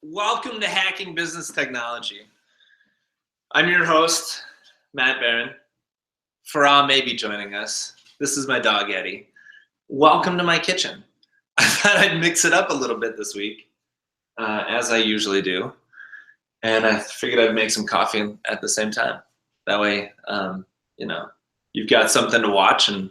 Welcome to Hacking Business Technology. I'm your host, Matt Barron. Farah may be joining us. This is my dog, Eddie. Welcome to my kitchen. I thought I'd mix it up a little bit this week, as I usually do. And I figured I'd make some coffee at the same time. That way, you've got something to watch and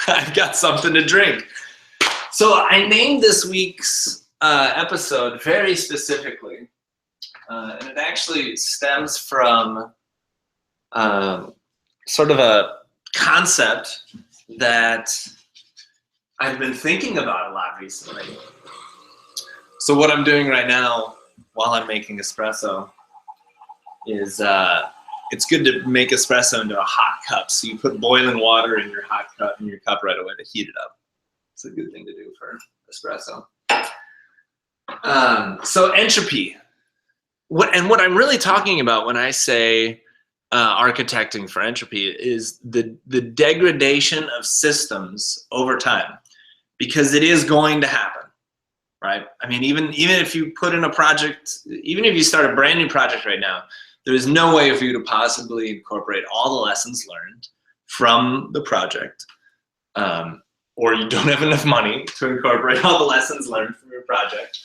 I've got something to drink. So I named this week's episode very specifically, and it actually stems from sort of a concept that I've been thinking about a lot recently. So what I'm doing right now while I'm making espresso is it's good to make espresso into a hot cup. So you put boiling water in your hot cup in your cup right away to heat it up. It's a good thing to do for espresso. So entropy. What I'm really talking about when I say architecting for entropy is the degradation of systems over time, because it is going to happen, right? I mean, even if you put in a project, even if you start a brand new project right now, there is no way for you to possibly incorporate all the lessons learned from the project, or you don't have enough money to incorporate all the lessons learned from your project.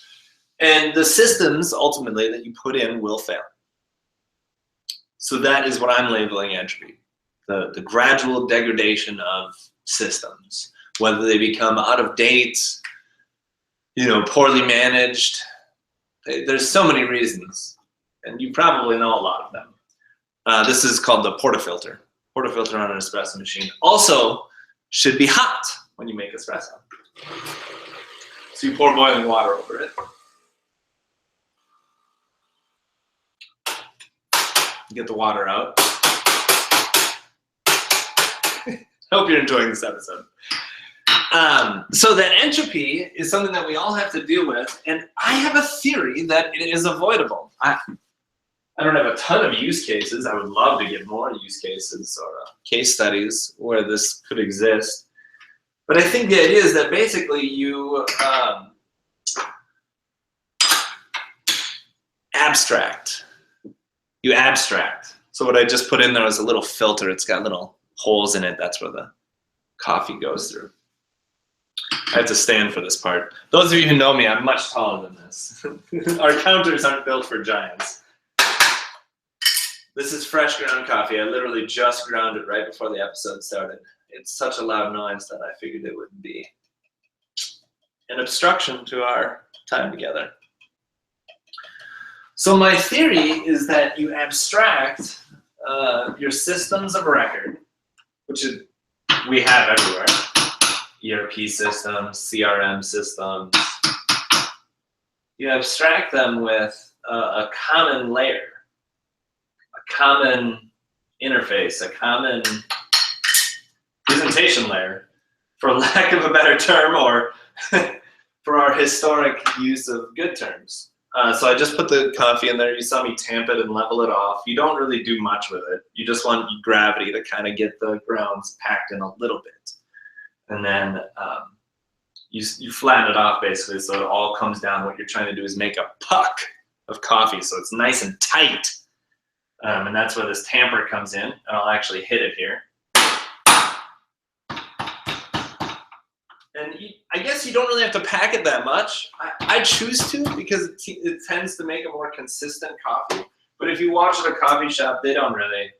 And the systems, ultimately, that you put in will fail. So that is what I'm labeling entropy, the gradual degradation of systems, whether they become out of date, poorly managed. There's so many reasons, and you probably know a lot of them. This is called the portafilter. Portafilter on an espresso machine also should be hot when you make espresso. So you pour boiling water over it. Get the water out. Hope you're enjoying this episode. So that entropy is something that we all have to deal with, and I have a theory that it is avoidable. I don't have a ton of use cases. I would love to get more use cases or case studies where this could exist. But I think the idea is that basically you abstract. You abstract. So what I just put in there is a little filter. It's got little holes in it. That's where the coffee goes through. I have to stand for this part. Those of you who know me, I'm much taller than this. Our counters aren't built for giants. This is fresh ground coffee. I literally just ground it right before the episode started. It's such a loud noise that I figured it would be an obstruction to our time together. So my theory is that you abstract your systems of record, which we have everywhere, ERP systems, CRM systems. You abstract them with a common layer, a common interface, a common presentation layer, for lack of a better term, or for our historic use of good terms. So I just put the coffee in there. You saw me tamp it and level it off. You don't really do much with it. You just want gravity to kind of get the grounds packed in a little bit. And then you flatten it off, basically, so it all comes down. What you're trying to do is make a puck of coffee, so it's nice and tight. And that's where this tamper comes in, and I'll actually hit it here. And I guess you don't really have to pack it that much. I choose to, because it tends to make a more consistent coffee. But if you watch at a coffee shop, they don't really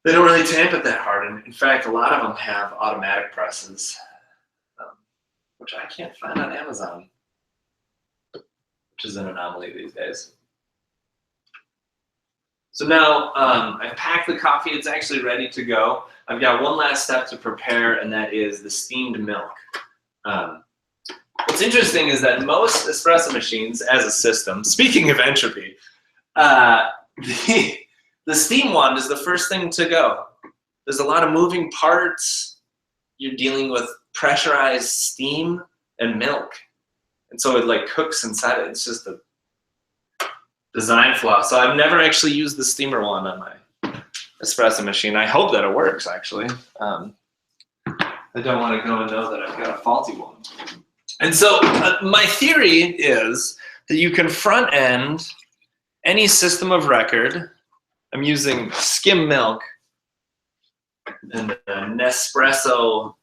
tamp it that hard. And in fact, a lot of them have automatic presses, which I can't find on Amazon, which is an anomaly these days. So now I've packed the coffee. It's actually ready to go. I've got one last step to prepare, and that is the steamed milk. What's interesting is that most espresso machines as a system, speaking of entropy, the steam wand is the first thing to go. There's a lot of moving parts. You're dealing with pressurized steam and milk. And so it cooks inside it. It's just a design flaw. So I've never actually used the steamer wand on my espresso machine. I hope that it works, actually. I don't want to go and know that I've got a faulty one. And so my theory is that you can front end any system of record. I'm using skim milk and a Nespresso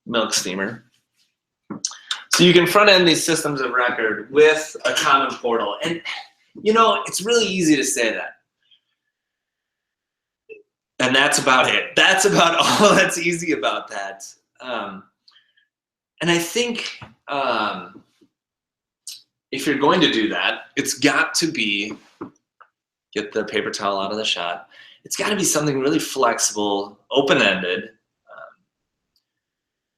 milk steamer. So you can front end these systems of record with a common portal. And you know, it's really easy to say that. And that's about it. That's about all that's easy about that. And I think if you're going to do that, it's got to be, get the paper towel out of the shot, it's got to be something really flexible, open-ended.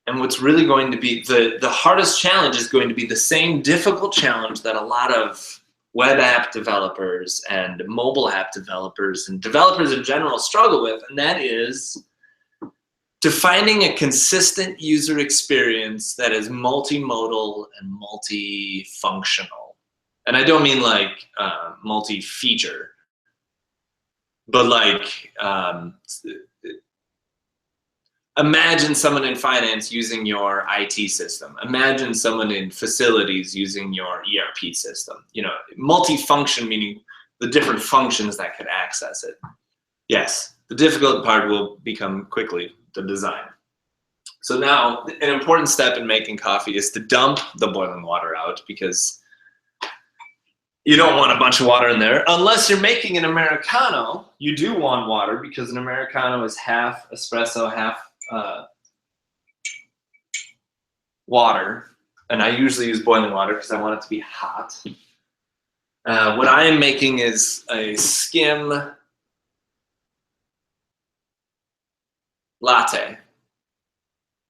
And what's really going to be, the hardest challenge is going to be the same difficult challenge that a lot of web app developers and mobile app developers and developers in general struggle with, and that is defining a consistent user experience that is multimodal and multifunctional. And I don't mean like multi-feature, but like imagine someone in finance using your IT system. Imagine someone in facilities using your ERP system. You know, multi-function meaning the different functions that could access it. Yes, the difficult part will become quickly the design. So now an important step in making coffee is to dump the boiling water out, because you don't want a bunch of water in there. Unless you're making an Americano, you do want water, because an Americano is half espresso, half water. And I usually use boiling water because I want it to be hot. What I am making is a skim latte.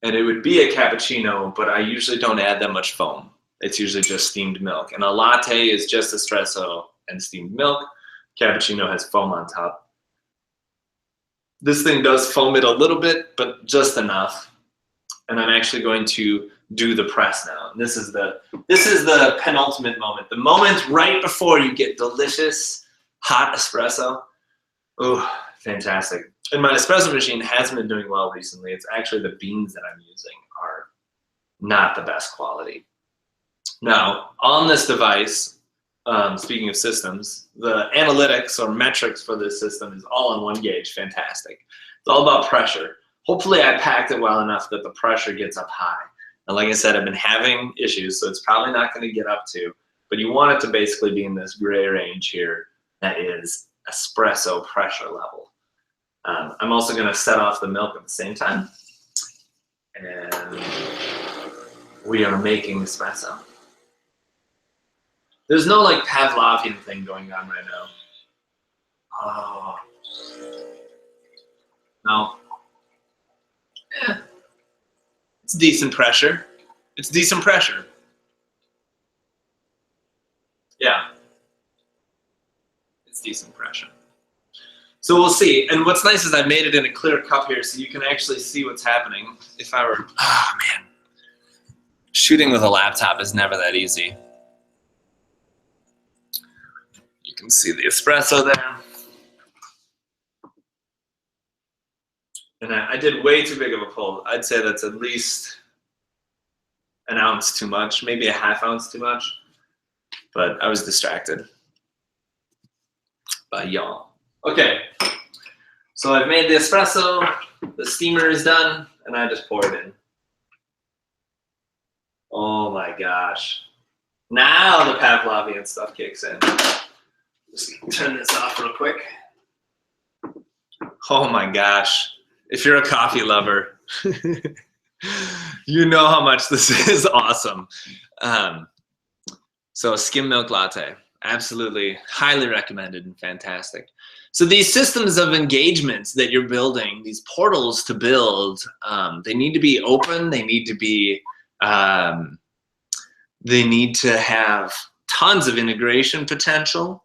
And it would be a cappuccino, but I usually don't add that much foam. It's usually just steamed milk. And a latte is just espresso and steamed milk. Cappuccino has foam on top. This thing does foam it a little bit, but just enough. And I'm actually going to do the press now. And this is the penultimate moment. The moment right before you get delicious hot espresso. Oh, fantastic. And my espresso machine hasn't been doing well recently. It's actually the beans that I'm using are not the best quality. Now, on this device, speaking of systems, the analytics or metrics for this system is all on one gauge. Fantastic. It's all about pressure. Hopefully I packed it well enough that the pressure gets up high. And like I said, I've been having issues, so it's probably not going to get up to, but you want it to basically be in this gray range here that is espresso pressure level. I'm also going to set off the milk at the same time. And we are making espresso. There's no like Pavlovian thing going on right now. Oh. No. Yeah. It's decent pressure. It's decent pressure. Yeah. It's decent pressure. So we'll see. And what's nice is I made it in a clear cup here so you can actually see what's happening. If I were, oh man. Shooting with a laptop is never that easy. You can see the espresso there. And I did way too big of a pull. I'd say that's at least an ounce too much, maybe a half ounce too much. But I was distracted by y'all. Okay, so I've made the espresso, the steamer is done, and I just pour it in. Oh my gosh. Now the Pavlovian stuff kicks in. Just turn this off real quick. Oh my gosh. If you're a coffee lover, you know how much this is awesome. So a skim milk latte, absolutely highly recommended and fantastic. So these systems of engagements that you're building, these portals to build, they need to be open. They need to be, they need to have tons of integration potential.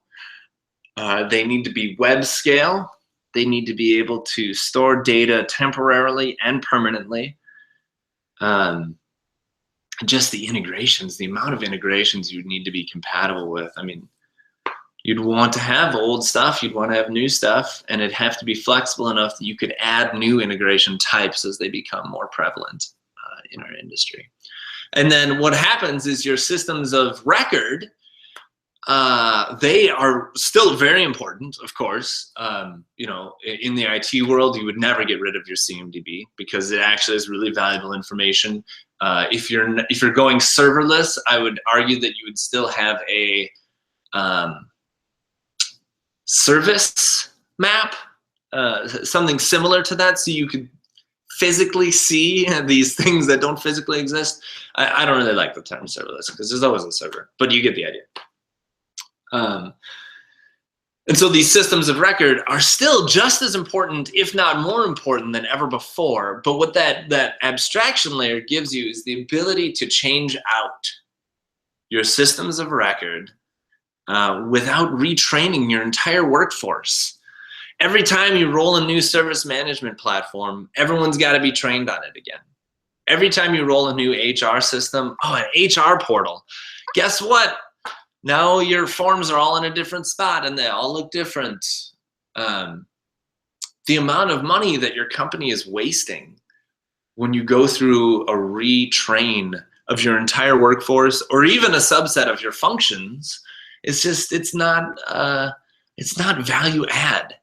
They need to be web scale. They need to be able to store data temporarily and permanently. Just the integrations, the amount of integrations you need to be compatible with. I mean, you'd want to have old stuff, you'd want to have new stuff, and it'd have to be flexible enough that you could add new integration types as they become more prevalent in our industry. And then what happens is your systems of record, they are still very important, of course. You know, in the IT world, you would never get rid of your CMDB because it actually is really valuable information. If you're going serverless, I would argue that you would still have a service map, something similar to that, so you could physically see these things that don't physically exist. I don't really like the term serverless because there's always a server, but you get the idea. And so these systems of record are still just as important, if not more important than ever before. But what that abstraction layer gives you is the ability to change out your systems of record without retraining your entire workforce. Every time you roll a new service management platform, everyone's got to be trained on it again. Every time you roll a new HR system, oh, an HR portal, guess what? Now your forms are all in a different spot and they all look different. The amount of money that your company is wasting when you go through a retrain of your entire workforce or even a subset of your functions, it's not value add.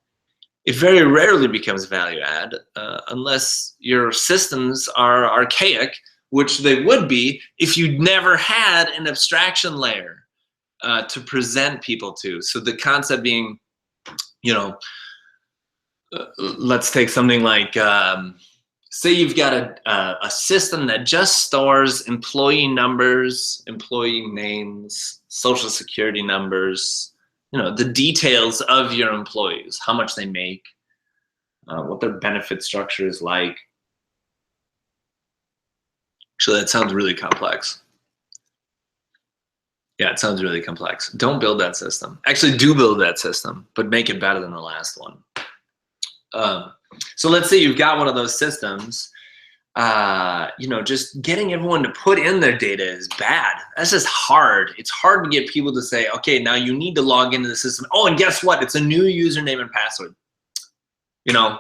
It very rarely becomes value add unless your systems are archaic, which they would be if you never had an abstraction layer to present people to. So the concept being, you know, let's take something like, say you've got a system that just stores employee numbers, employee names, social security numbers, you know, the details of your employees, how much they make, what their benefit structure is like. Actually, that sounds really complex. Yeah, it sounds really complex. Don't build that system. Actually, do build that system, but make it better than the last one. So let's say you've got one of those systems. You know, just getting everyone to put in their data is bad. That's just hard. It's hard to get people to say, okay, now you need to log into the system. Oh, and guess what? It's a new username and password. You know,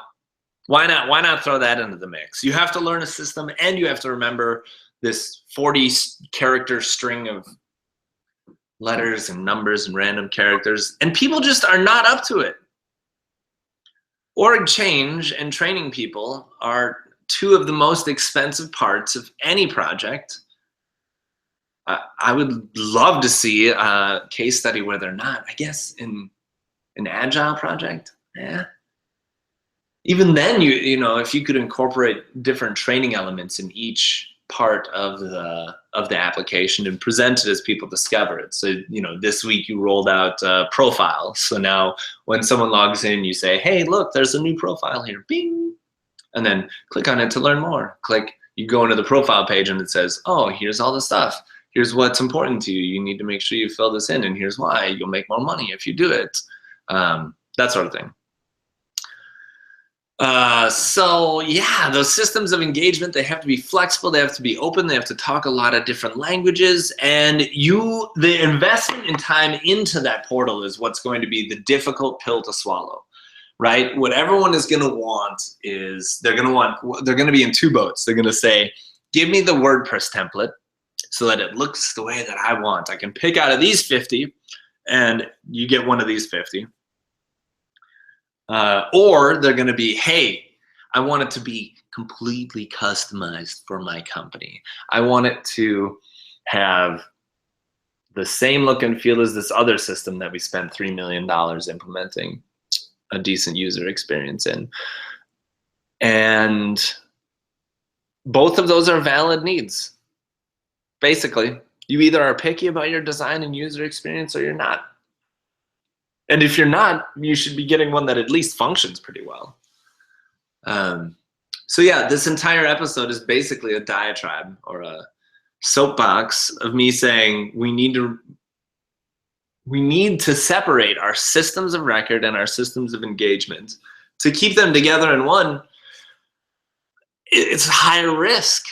why not throw that into the mix? You have to learn a system and you have to remember this 40-character string of letters and numbers and random characters, and people just are not up to it. Org change and training people are two of the most expensive parts of any project. I would love to see a case study where they're not. I guess in an agile project, yeah. Even then, you know, if you could incorporate different training elements in each part of the application and present it as people discover it. So, you know, this week you rolled out profiles. So now when someone logs in, you say, hey, look, there's a new profile here, bing. And then click on it to learn more. Click, you go into the profile page and it says, oh, here's all the stuff. Here's what's important to you. You need to make sure you fill this in, and here's why. You'll make more money if you do it. That sort of thing. So yeah, those systems of engagement, they have to be flexible, they have to be open, they have to talk a lot of different languages, and the investment in time into that portal is what's going to be the difficult pill to swallow, right? What everyone is going to want is they're going to be in two boats. They're going to say, give me the WordPress template so that it looks the way that I want. I can pick out of these 50 and you get one of these 50. Or they're going to be, hey, I want it to be completely customized for my company. I want it to have the same look and feel as this other system that we spent $3 million implementing a decent user experience in. And both of those are valid needs. Basically, you either are picky about your design and user experience or you're not. And if you're not, you should be getting one that at least functions pretty well. So yeah, this entire episode is basically a diatribe or a soapbox of me saying we need to separate our systems of record and our systems of engagement. To keep them together in one, it's a higher risk.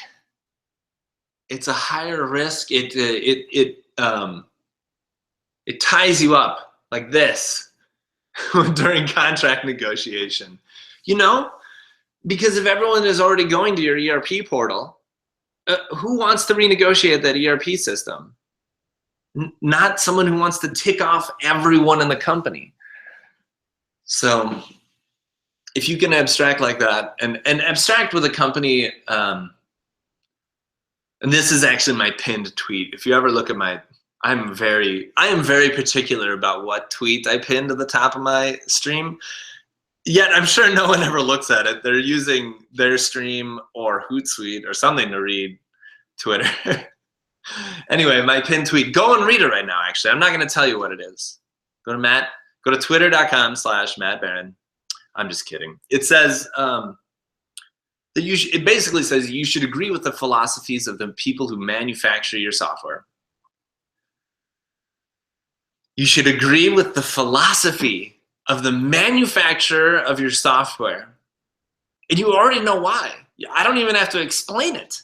It's a higher risk. It ties you up like this during contract negotiation, you know, because if everyone is already going to your ERP portal Who wants to renegotiate that ERP system? Not someone who wants to tick off everyone in the company. So if you can abstract like that, and abstract with a company, and this is actually my pinned tweet. If you ever look at my, I am very particular about what tweet I pin to the top of my stream. Yet I'm sure no one ever looks at it. They're using their stream or Hootsuite or something to read Twitter. Anyway, my pinned tweet, go and read it right now, actually. I'm not going to tell you what it is. Go to twitter.com/MattBaron. I'm just kidding. It says, it basically says you should agree with the philosophies of the people who manufacture your software. You should agree with the philosophy of the manufacturer of your software. And you already know why. I don't even have to explain it.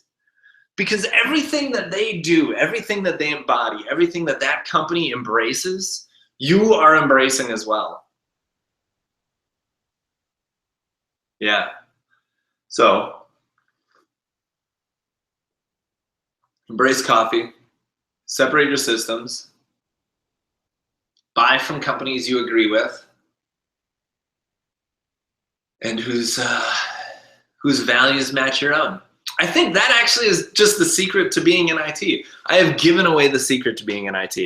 Because everything that they do, everything that they embody, everything that that company embraces, you are embracing as well. Yeah. So, embrace coffee, separate your systems, buy from companies you agree with, and whose values match your own. I think that actually is just the secret to being in IT. I have given away the secret to being in IT.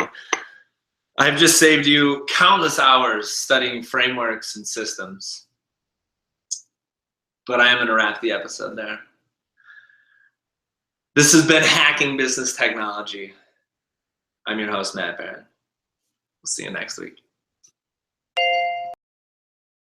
I've just saved you countless hours studying frameworks and systems. But I am going to wrap the episode there. This has been Hacking Business Technology. I'm your host, Matt Baron. We'll see you next week.